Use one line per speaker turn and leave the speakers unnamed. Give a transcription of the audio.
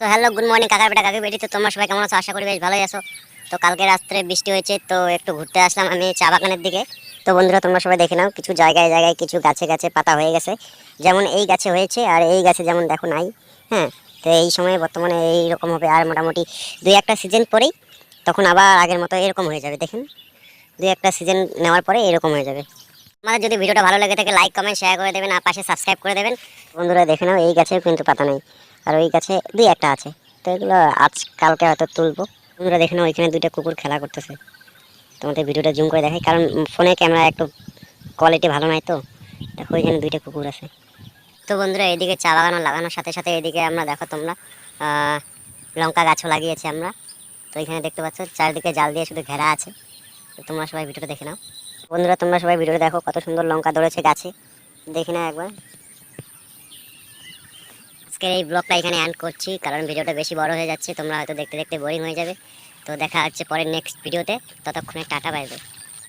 তো hello, good morning কাকার বেটা কাকি বেটি। তো তোমরা সবাই কেমন আছো? আশা করি বেশ ভালোই আছো। তো কালকে রাত্রে বৃষ্টি হয়েছে, তো একটু ঘুরতে আসলাম আমি চা বাগানের দিকে। তো বন্ধুরা, তোমরা সবাই দেখে নাও, কিছু জায়গায় জায়গায় কিছু গাছে গাছে পাতা হয়ে গেছে। যেমন এই গাছে হয়েছে, আর এই গাছে যেমন দেখো নাই। হ্যাঁ, তো এই সময়ে বর্তমানে এইরকম হবে, আর মোটামুটি দুই একটা সিজন পরেই তখন আবার আগের মতো এরকম হয়ে যাবে। দেখেন, দুই একটা সিজন নেওয়ার পরে এরকম হয়ে যাবে। আমাদের যদি ভিডিওটা ভালো লেগে থাকে লাইক কমেন্ট শেয়ার করে দেবেন, আর পাশে সাবস্ক্রাইব করে দেবেন। বন্ধুরা দেখে নাও, এই গাছেও কিন্তু পাতা নেই, আর ওই গাছে দুই একটা আছে। তো এগুলো আজ কালকে হয়তো তুলবো। বন্ধুরা দেখে নাও, ওইখানে দুইটা কুকুর খেলা করতেছে। তোমাদের ভিডিওটা জুম করে দেখাই, কারণ ফোনে ক্যামেরা একটু কোয়ালিটি ভালো নাই। তো দেখো, ওইখানে দুইটা কুকুর আছে। তো বন্ধুরা, এদিকে চা বাগানো লাগানোর সাথে সাথে এদিকে আমরা দেখো তোমরা লঙ্কা গাছও লাগিয়েছি আমরা। তো এখানে দেখতে পাচ্ছ চারিদিকে জাল দিয়ে শুধু ঘেরা আছে। তো তোমরা সবাই ভিডিওটা দেখে নাও। বন্ধুরা তোমরা সবাই ভিডিওটা দেখো, কত সুন্দর লঙ্কা ধরেছে গাছে। দেখি না একবার। আজকের এই ব্লগটা এখানে এন্ড করছি, কারণ ভিডিওটা বেশি বড় হয়ে যাচ্ছে, তোমরা হয়তো দেখতে দেখতে বোরিং হয়ে যাবে। তো দেখা হচ্ছে পরের নেক্সট ভিডিওতে। ততক্ষণে টাটা, বাই বাই।